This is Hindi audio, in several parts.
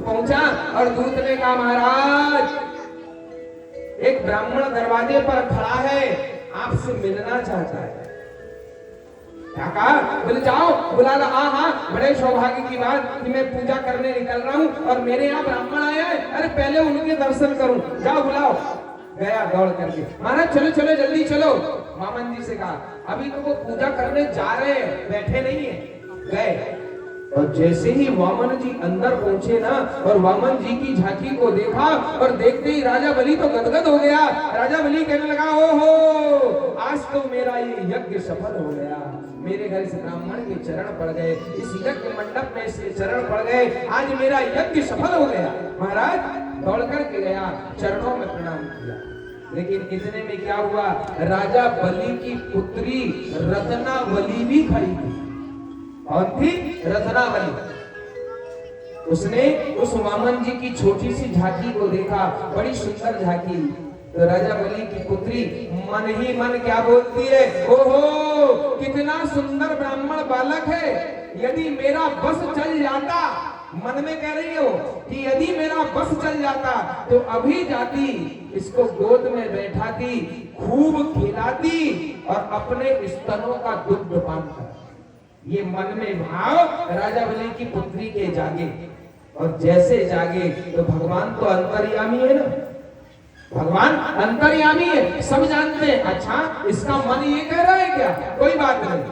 पहुंचा और दूत ने कहा महाराज एक ब्राह्मण दरवाजे पर खड़ा है, आपसे मिलना चाहता है। क्या कहा? बोले जाओ बुला ला। हाँ, बड़े सौभाग्य की बात कि मैं पूजा करने निकल रहा हूँ और मेरे यहाँ ब्राह्मण आया है, अरे पहले उनके दर्शन करूं, जाओ बुलाओ। गया दौड़ करके, महाराज चलो चलो जल्दी चलो। वामन जी से कहा अभी तो वो पूजा करने जा रहे हैं, बैठे नहीं है। गए और जैसे ही वामन जी अंदर पहुंचे ना और वामन जी की झांकी को देखा और देखते ही राजा बलि तो गदगद हो गया। राजा बलि कहने लगा ओहो आज तो मेरा ये यज्ञ सफल हो गया, मेरे घर इस ब्राह्मण के चरण पड़ गए, इस यज्ञ मंडप में इसके चरण पड़ गए, आज मेरा यज्ञ सफल हो गया। महाराज दौड़ करके गया, चरणों में प्रणाम किया। लेकिन इतने में क्या हुआ, राजा बलि की पुत्री रत्नावली भी खड़ी थी। कौन थी? रत्नावली। उसने उस वामन जी की छोटी सी झांकी को देखा, बड़ी सुंदर झांकी। तो राजा बलि की पुत्री मन ही मन क्या बोलती है, ओहो कितना सुंदर ब्राह्मण बालक है, यदि मेरा बस चल जाता, मन में कह रही हो कि यदि मेरा बस चल जाता तो अभी जाती, इसको गोद में बैठाती, खूब खिलाती और अपने स्तनों का दुग्ध पान करती। ये मन में भाव राजा बलि की पुत्री के जागे और जैसे जागे तो भगवान तो अंतर्यामी है ना, भगवान अंतर्यामी है, सब जानते हैं। अच्छा इसका मन ये कह रहा है क्या? कोई बात नहीं,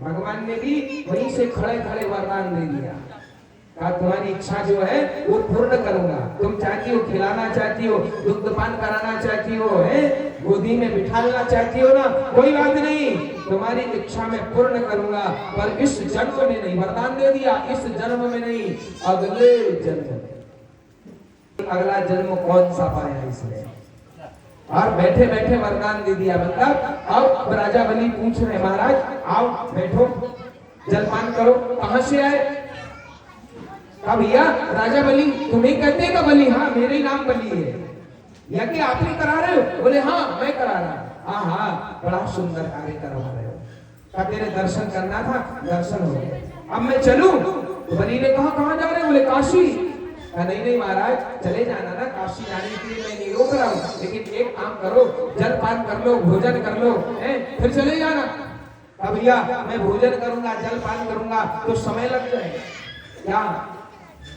भगवान ने भी वहीं से खड़े खड़े वरदान दे दिया, कहा तुम्हारी इच्छा जो है वो पूर्ण करूंगा। तुम चाहती हो, खिलाना चाहती हो, दुग्धपान कराना चाहती हो, है गोदी में बिठाना चाहती हो ना, कोई बात नहीं, तुम्हारी इच्छा में पूर्ण करूंगा, पर इस जन्म में नहीं। वरदान दे दिया, इस जन्म में नहीं, अगले जन्म में। अगला जन्म कौन सा पाया इसने? और बैठे बैठे वरदान दे दिया। मतलब अब राजा बलि पूछ रहे महाराज आओ बैठो जलपान करो। कहां से आए? भैया राजा बलि तुम्हें कहते हैं का बलि? हाँ मेरे ही नाम बलि है। या कि आप ही करा रहे हो? बोले हाँ मैं करा रहा। हाँ बड़ा सुंदर कार्य करवा रहे हो। क्या तेरे दर्शन करना था? दर्शन हो गए, अब मैं चलूं? तो बलि ने कहा कहां जा रहे हो? बोले काशी। नहीं नहीं महाराज चले जाना ना, काशी जाने के लिए मैं नहीं रोक रहा हूँ, लेकिन एक काम करो जल पान कर लो, भोजन कर लो, फिर चले जाना। भैया मैं भोजन करूंगा, जल पान करूंगा तो समय लग जाएगा क्या?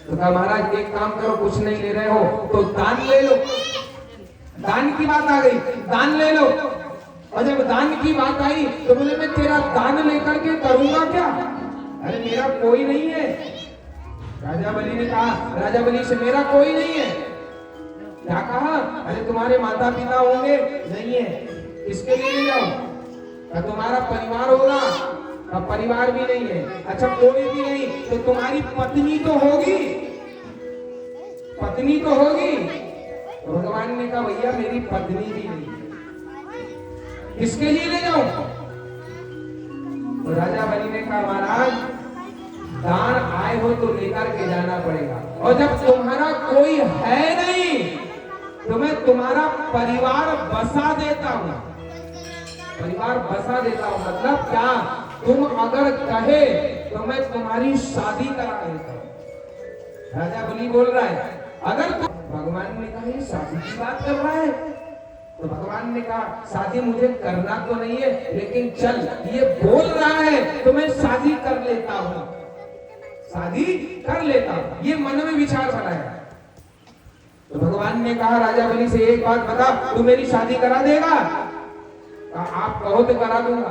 तो कहा महाराज एक काम करो, कुछ नहीं ले रहे हो तो दान ले लो। दान की बात आ गई, दान ले लो। और जब दान की बात आई तो बोले मैं तेरा दान लेकर के करूंगा क्या? अरे मेरा कोई नहीं है। राजा बलि ने कहा, राजा बलि से मेरा कोई नहीं है। क्या कहा? अरे तुम्हारे माता पिता होंगे? नहीं है। किसके लिए ले जाऊं? तुम्हारा परिवार होगा? अब परिवार भी नहीं है। अच्छा कोई भी नहीं तो तुम्हारी पत्नी तो होगी, पत्नी तो होगी। तो भगवान ने कहा भैया मेरी पत्नी भी नहीं, किसके लिए ले जाऊं? तो राजा बलि ने कहा महाराज दान आए हो तो लेकर के जाना पड़ेगा, और जब तुम्हारा कोई है नहीं तो मैं तुम्हारा परिवार बसा देता हूं। परिवार बसा देता हूं मतलब क्या? तुम अगर कहे तो मैं तुम्हारी शादी करा देता हूं। राजा बलि बोल रहा है अगर तुम, भगवान ने कहा ये शादी की बात कर रहा है? तो भगवान ने कहा शादी मुझे करना तो नहीं है, लेकिन चल ये बोल रहा है तो मैं शादी कर लेता हूं, शादी कर लेता हूं। ये मन में विचार बनाया। तो भगवान ने कहा राजा बलि से एक बात बता, तू मेरी शादी करा देगा? आप कहो तो करा दूंगा।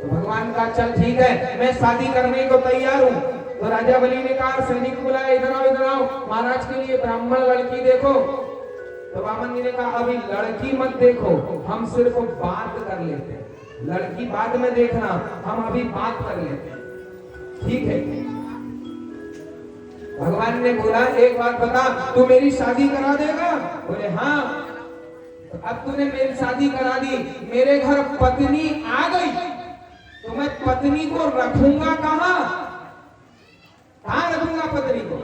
तो भगवान का चल ठीक है मैं शादी करने को तैयार हूं। तो राजा बलि ने कहा सैनिक बुलाया, इधर आओ इधर आओ, महाराज के लिए ब्राह्मण लड़की देखो। तो वामन जी ने कहा अभी लड़की मत देखो, हम सिर्फ बात कर लेते हैं, लड़की बाद में देखना, हम अभी बात कर लेते हैं। ठीक है। भगवान ने बोला एक बात बता, तू मेरी शादी करा देगा? बोले हाँ। तो अब तूने मेरी शादी करा दी, मेरे घर पत्नी आ गई तो मैं पत्नी को रखूंगा कहां? कहां रखूंगा पत्नी को?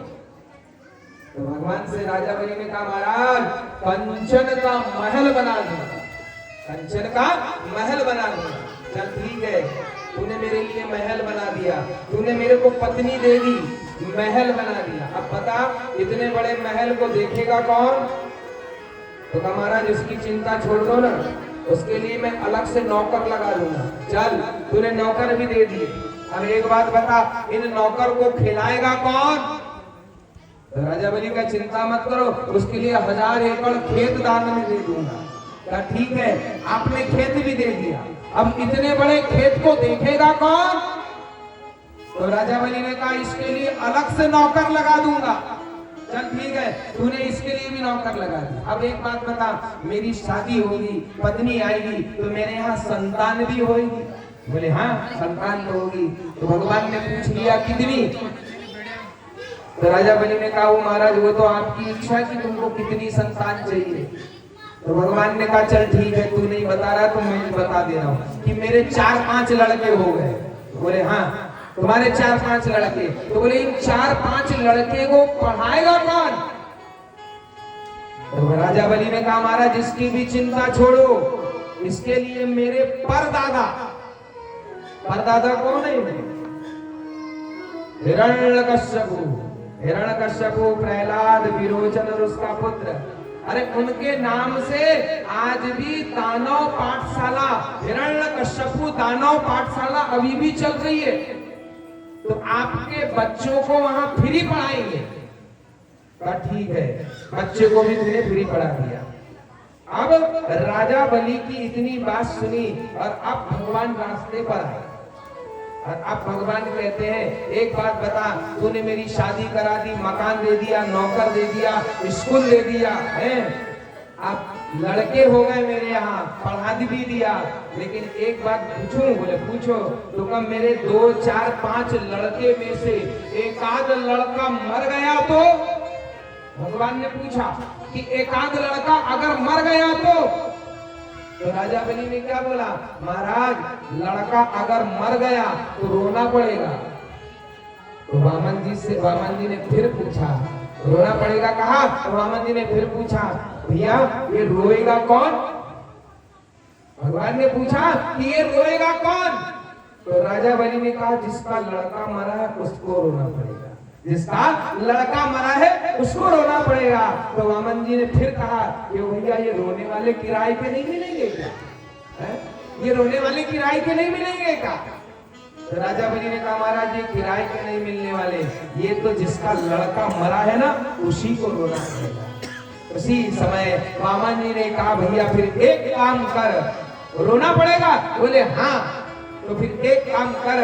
तो भगवान से राजा बलि ने कहा महाराज कंचन का महल बना दूंगा, कंचन का महल बना दूंगा। चल ठीक है, तूने मेरे लिए महल बना दिया, तूने मेरे को पत्नी दे दी, महल बना दिया। अब बता, इतने बड़े महल को देखेगा कौन? तो कहा महाराज इसकी चिंता छोड़ दो ना, उसके लिए मैं अलग से नौकर लगा लूंगा। चल, तूने नौकर भी दे दिए। अब एक बात बता, इन नौकर को खिलाएगा कौन? तो राजा बलि का चिंता मत करो, उसके लिए 1000 एकड़ खेत दान में दे दूंगा। कहा ठीक है, आपने खेत भी दे दिया, अब इतने बड़े खेत को देखेगा कौन? तो राजा बलि ने कहा इसके लिए अलग से नौकर लगा दूंगा। चल ठीक है, तूने इसके लिए भी नौकर लगा दिया। अब एक बात बता, मेरी शादी होगी, पत्नी आएगी, तो मेरे यहाँ संतान भी होगी? बोले हाँ, संतान तो होगी। तो भगवान ने पूछ लिया कितनी? तो राजा बलि ने कहा वो महाराज वो तो आपकी इच्छा कि तुमको कितनी संतान चाहिए। तो भगवान ने कहा चल ठीक है, तू नहीं बता रहा तो मैं बता दे रहा हूँ कि मेरे 4-5 लड़के हो गए। बोले हाँ, तुम्हारे 4-5 लड़के। तो बोले इन 4-5 लड़के को पढ़ाएगा कौन? तो राजा बलि ने कहा महाराज इसकी भी चिंता छोड़ो, इसके लिए मेरे परदादा कौन है? हिरण्यकश्यपु, प्रहलाद, विरोचन और उसका पुत्र। अरे उनके नाम से आज भी दानव पाठशाला, हिरण्यकश्यपु दानव पाठशाला अभी भी चल रही है। तो आपके बच्चों को वहां फ्री पढ़ाएंगे। ठीक है, बच्चे को भी तुमने फ्री पढ़ा दिया। अब राजा बलि की इतनी बात सुनी और अब भगवान रास्ते पर आए। और अब भगवान कहते हैं एक बात बता, तूने मेरी शादी करा दी, मकान दे दिया, नौकर दे दिया, स्कूल दे दिया है, अब लड़के हो गए मेरे यहाँ, पढ़ा भी दिया, लेकिन एक बात पूछूं? बोले पूछो। तो कब मेरे 2, 4, 5 लड़के में से एक आध लड़का मर गया तो? भगवान ने पूछा कि एक आध लड़का अगर मर गया तो राजा बलि ने क्या बोला? महाराज लड़का अगर मर गया तो रोना पड़ेगा। तो वामन जी ने फिर पूछा रोना पड़ेगा कहा? तो वामन जी ने फिर पूछा भैया ये रोएगा कौन? भगवान ने पूछा कि ये रोएगा कौन? तो राजा बलि ने कहा जिसका लड़का मरा है उसको रोना पड़ेगा, जिसका लड़का मरा है उसको रोना पड़ेगा। तो वामन जी ने फिर कहा कि भैया ये रोने वाले किराए के नहीं मिलेंगे क्या? ये रोने वाले किराए के नहीं मिलेंगे क्या? तो राजा बलि ने कहा महाराज ये किराए के नहीं मिलने वाले, ये तो जिसका लड़का मरा है ना उसी को रोना पड़ेगा। उसी समय वामन जी ने कहा भैया फिर एक काम कर, रोना पड़ेगा? बोले हाँ। तो फिर एक काम कर,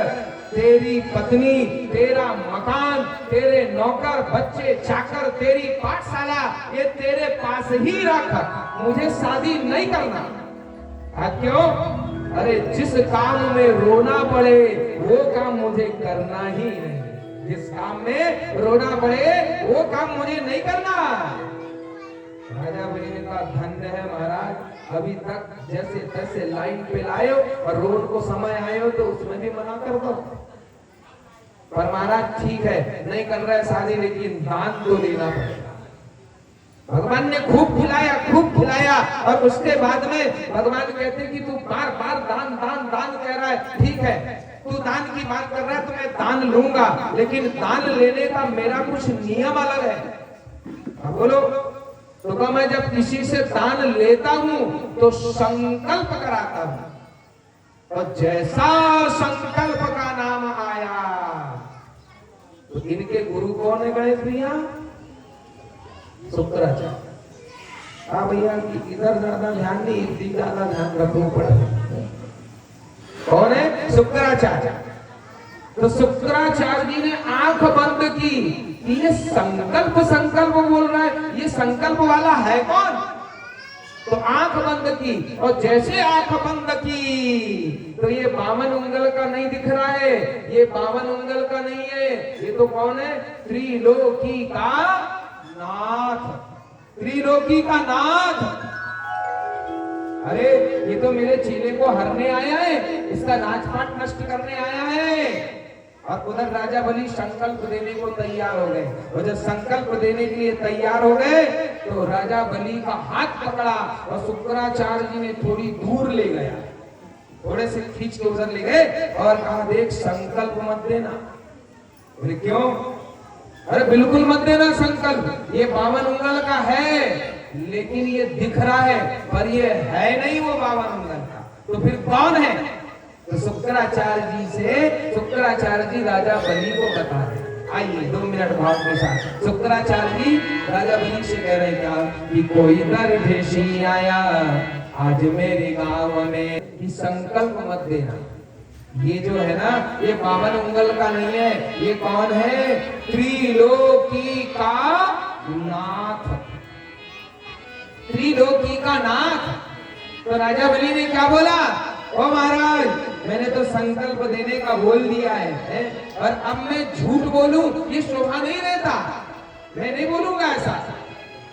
तेरी पत्नी, तेरा मकान, तेरे नौकर, बच्चे, चाकर, तेरी पाठशाला ये तेरे पास ही रख, मुझे शादी नहीं करना। क्यों? अरे जिस काम में रोना पड़े वो काम मुझे करना ही नहीं, जिस काम में रोना पड़े वो काम मुझे नहीं करना। राजा बलि ने कहा धन्य है महाराज, अभी तक जैसे तैसे लाइन पे लाए और रोड को समय आए हो तो उसमें भी मना कर दो। पर महाराज ठीक है नहीं कर रहा है शादी, लेकिन दान तो देना पड़ेगा। भगवान ने खूब खिलाया और उसके बाद में भगवान कहते कि तू बार बार दान दान दान कह रहा है, ठीक है तू दान की बात कर रहा है तो मैं दान लूंगा, लेकिन दान लेने का मेरा कुछ नियम अलग है। बोलो। तो कहा मैं जब किसी से दान लेता हूं तो संकल्प कराता हूं और जैसा संकल्प का नाम आया। तो इनके गुरु कौन है गणेश भैया? शुक्राचार्य। हाँ भैया इधर ज्यादा ध्यान नहीं, इधर ज्यादा ध्यान रखना पड़ेगा। कौन है? शुक्राचार्य। तो शुक्राचार्य जी ने आंख बंद की, ये संकल्प बोल रहा है, ये संकल्प वाला है कौन? तो आंख बंद की और जैसे आंख बंद की तो ये 52 उंगल का नहीं दिख रहा है, ये 52 उंगल का नहीं है, ये तो कौन है? त्रिलोकी का नाथ, त्रिलोकी का नाथ। अरे ये तो मेरे चेले को हरने आया है, इसका राजपाट नष्ट करने आया है। और उधर राजा बलि संकल्प देने को तैयार हो गए, और जब संकल्प देने के लिए तैयार हो गए तो राजा बलि का हाथ पकड़ा और शुक्राचार्य जी ने थोड़ी दूर ले गया, थोड़े से खींच के उधर ले गए और कहा देख संकल्प मत देना। बोले क्यों? अरे बिल्कुल मत देना संकल्प, ये 52 उंगल का है, लेकिन ये दिख रहा है पर ये है नहीं वो 52 उंगल का, तो फिर कौन है? तो शुक्राचार्य जी राजा बलि को बता रहे। आइए 2 मिनट भाव के साथ शुक्राचार्य जी राजा बलि से कह रहे हैं क्या कि कोई दरवेशी आया आज मेरे गांव में, कि संकल्प मत देना। ये जो है ना, ये 52 उंगल का नहीं है, ये कौन है? त्रिलोकी का नाथ, त्रिलोकी का नाथ। तो राजा बलि ने क्या बोला? ओ महाराज, मैंने तो संकल्प देने का बोल दिया है, और अब मैं झूठ बोलूं ये शोभा नहीं रहता। मैं नहीं बोलूंगा ऐसा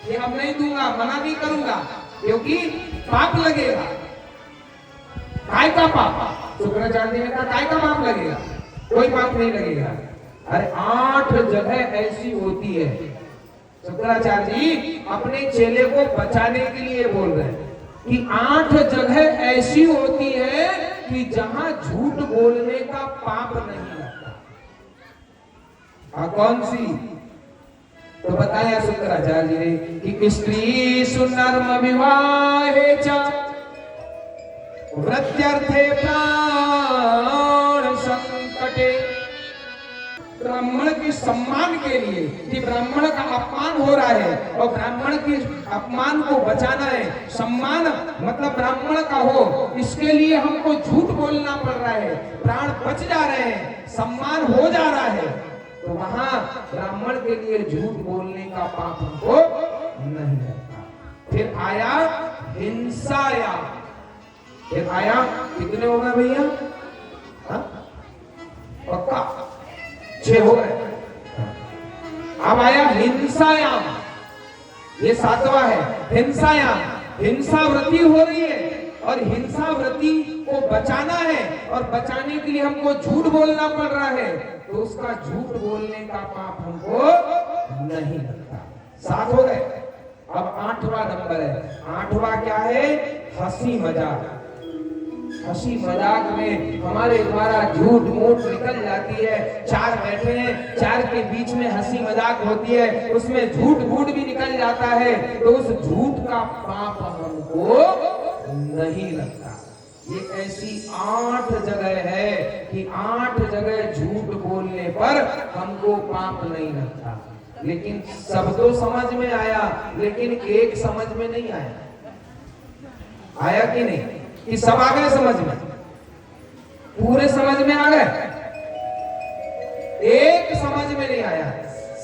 कि अब नहीं दूंगा, मना नहीं करूंगा, क्योंकि पाप लगेगा। काय का पाप? शुक्राचार्य जी ने कहा काय का पाप लगेगा? कोई पाप नहीं लगेगा। अरे 8 जगह ऐसी होती है, शुक्राचार्य जी अपने चेले को बचाने के लिए बोल रहे हैं कि 8 जगह ऐसी होती है कि जहां झूठ बोलने का पाप नहीं लगता। कौन सी? तो बताया शुक्राचार्य जी ने कि स्त्री सुनर्म विवाहे च वृत्यर्थे प्राण संकटे। ब्राह्मण के सम्मान के लिए, कि ब्राह्मण का अपमान हो रहा है और ब्राह्मण के अपमान को बचाना है, सम्मान मतलब ब्राह्मण का हो, इसके लिए हमको झूठ बोलना पड़ रहा है, प्राण बच जा रहे हैं, सम्मान हो जा रहा है, तो वहां ब्राह्मण के लिए झूठ बोलने का पाप हमको नहीं लगता। फिर आया हिंसाया, फिर आया कितने हो गए भैया? पक्का 6 हो गए। अब आया हिंसायाम, ये 7वां है। हिंसायाम, हिंसा वृत्ति हो रही है और हिंसा वृत्ति को बचाना है, और बचाने के लिए हमको झूठ बोलना पड़ रहा है, तो उसका झूठ बोलने का पाप हमको नहीं लगता। 7 हो गए। अब 8वां नंबर है। 8वां क्या है? हंसी मजाक। हंसी मजाक में हमारे द्वारा झूठ मूठ निकल जाती है। 4 बैठे हैं, 4 के बीच में हंसी मजाक होती है, उसमें झूठ मूठ भी निकल जाता है, तो उस झूठ का पाप हमको नहीं लगता। ये ऐसी 8 जगह है कि 8 जगह झूठ बोलने पर हमको पाप नहीं लगता। लेकिन सब तो समझ में आया, लेकिन एक समझ में नहीं आया। आया कि नहीं? कि सब आ गए समझ में? पूरे समझ में आ गए? एक समझ में नहीं आया।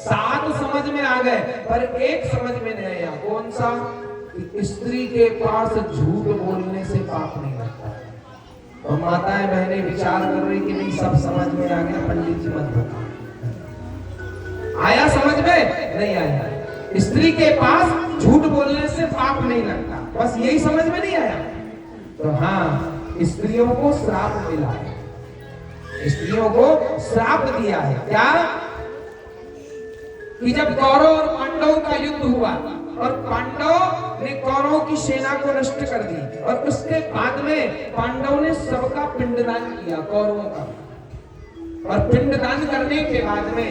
7 समझ में आ गए पर एक समझ में नहीं आया। कौन सा? कि स्त्री के पास झूठ बोलने से पाप नहीं लगता। और माताएं बहनें विचार कर रही कि नहीं सब समझ में आ गया, पंडित जी मत बता। आया समझ में? नहीं आया। स्त्री के पास झूठ बोलने से पाप नहीं लगता, बस यही समझ में नहीं आया। तो हाँ, स्त्रियों को श्राप मिला है, स्त्रियों को श्राप दिया है। क्या? कि जब कौरव और पांडवों का युद्ध हुआ और पांडव ने कौरवों की सेना को नष्ट कर दी, और उसके बाद में पांडवों ने सबका पिंडदान किया, कौरवों का। और पिंडदान करने के बाद में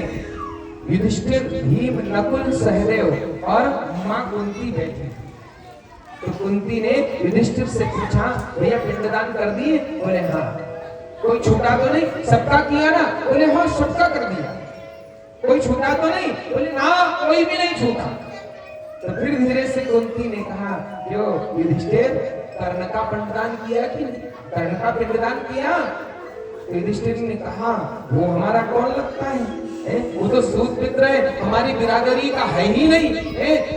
युधिष्ठिर, भीम, नकुल, सहदेव और मां कुंती बैठे। तो कुंती ने युधिष्ठिर से पूछा, भैया पिंडदान कर दिए? बोले हाँ। कोई छूटा तो नहीं? सबका किया ना? बोले हाँ सबका कर दिया। कोई छूटा तो नहीं? बोले ना कोई भी नहीं छूटा। तो फिर धीरे से कुंती ने कहा, क्यों युधिष्ठिर, कर्ण का पिंडदान किया कि नहीं? कर्ण का पिंडदान किया? युधिष्ठिर ने कहा, वो हमारा कौन लगता है? वो तो सूत पित्र है, हमारी बिरादरी का है ही नहीं,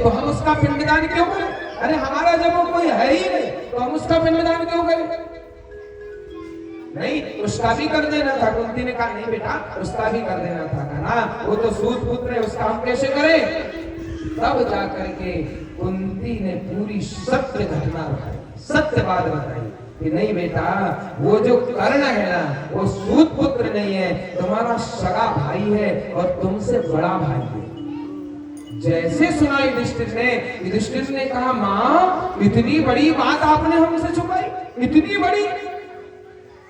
तो हम उसका पिंडदान क्यों करें? अरे हमारा जब वो कोई है ही नहीं तो हम उसका पिंडदान क्यों करें? नहीं, उसका भी कर देना था। कुंती ने कहा, नहीं बेटा उसका भी कर देना था। ना वो तो सूत पुत्र है, उसका हम कैसे करें? तब जाकर के कुंती ने पूरी सत्य घटना बताई, सत्य बात बताई कि नहीं बेटा, वो जो कर्ण है ना, वो सूत पुत्र नहीं है, तुम्हारा सगा भाई है और तुमसे बड़ा भाई है। जैसे सुना युधिष्ठिर ने कहा, माँ इतनी बड़ी बात आपने हमसे छुपाई, इतनी बड़ी?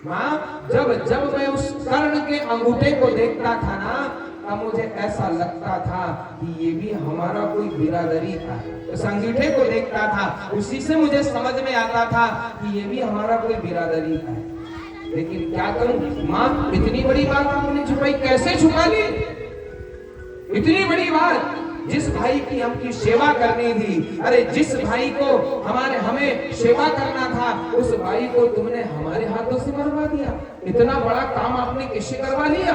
माँ, जब मैं उस कर्ण के अंगूठे को देखता था ना, अब मुझे ऐसा लगता था कि ये भी हमारा कोई बिरादरी था। उस अंगूठे को देखता था, उसी से मुझे समझ में आता था कि ये भी हमारा कोई बिरादरी था। लेकिन क्या करूं माँ, इतनी बड़ी बात आपने छुपाई, कैसे छुपा ली इतनी बड़ी बात? जिस भाई की हमकी सेवा करनी थी, अरे जिस भाई को हमें सेवा करना था, उस भाई को तुमने हमारे हाथों से मरवा दिया। इतना बड़ा काम आपने किससे करवा लिया?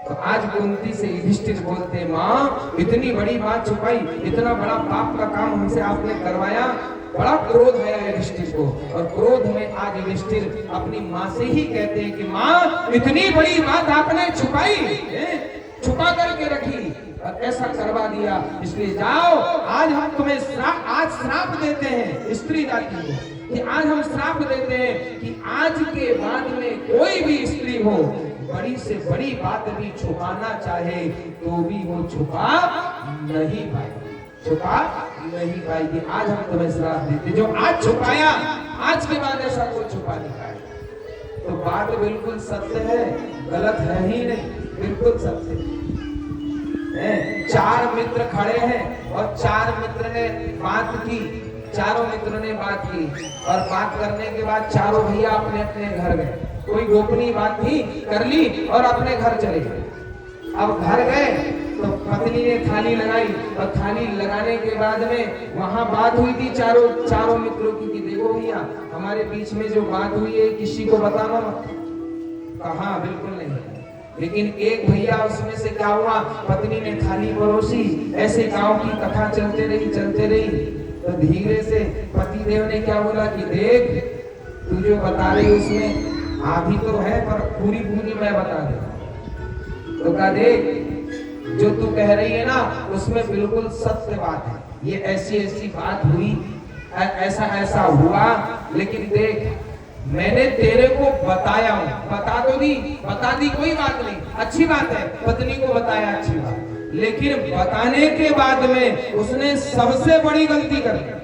तो आज कुंती से युधिष्ठिर बोलते, माँ इतनी बड़ी बात छुपाई, इतना बड़ा पाप का काम हमसे आपने करवाया। बड़ा क्रोध आया युधिष्ठिर को, और क्रोध में आज युधिष्ठिर अपनी माँ से ही कहते हैं कि माँ इतनी बड़ी बात आपने छुपा करके रखी और ऐसा करवा दिया, इसलिए जाओ आज हम तुम्हें श्राप देते हैं स्त्री जाति को, कि आज हम श्राप देते हैं कि आज के बाद में कोई भी स्त्री हो, बड़ी से बड़ी बात भी छुपाना चाहे तो भी वो छुपा नहीं पाएगी। आज हम तुम्हें श्राप देते, जो आज छुपाया आज के बाद ऐसा कोई छुपा नहीं पाएगा। तो बात बिल्कुल सत्य है, गलत है ही नहीं, बिल्कुल सत्य है। 4 मित्र खड़े हैं और 4 मित्र ने बात की, चारों मित्रों ने बात की, और बात करने के बाद चारों भैया अपने अपने घर गए। कोई गोपनीय बात थी कर ली और अपने घर चले गए। अब घर गए तो पत्नी ने थाली लगाई, और थाली लगाने के बाद में वहां बात हुई थी चारों मित्रों की कि देखो भैया हमारे बीच में जो बात हुई है किसी को बताना मत। कहा बिल्कुल नहीं। लेकिन एक भैया उसमें से क्या हुआ, पत्नी ने थाली परोसी, ऐसे गांव की कथा चलते रही, तो धीरे से पतिदेव ने क्या बोला कि देख तू जो बता रही उसमें आधी तो है पर पूरी मैं बता दे। तो कहा देख जो तू कह रही है ना उसमें बिल्कुल सत्य बात है, ये ऐसी बात हुई, ऐसा हुआ, लेकिन देख मैंने तेरे को बताया हूं, बता दी कोई बात नहीं, अच्छी बात है, पत्नी को बताया अच्छी बात, लेकिन बताने के बाद में उसने सबसे बड़ी गलती कर दी।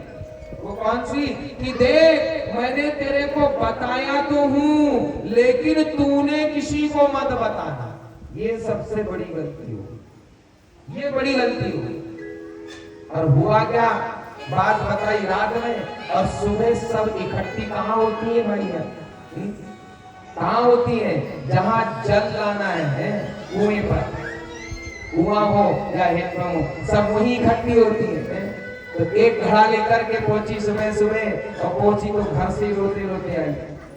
वो कौन सी? कि देख मैंने तेरे को बताया तो हूं लेकिन तूने किसी को मत बताना। ये सबसे बड़ी गलती हो, ये बड़ी गलती हो। और हुआ क्या, बात बताई रात में और सुबह सब इकट्ठी कहाँ होती है भैया? कहाँ होती है? जहां जल लाना है कुएं पर, कुआं हो या हेतम हो, सब वही इकट्ठी होती है। तो एक घड़ा लेकर के पहुंची सुबह और पहुंची तो घर से रोते रोते आई।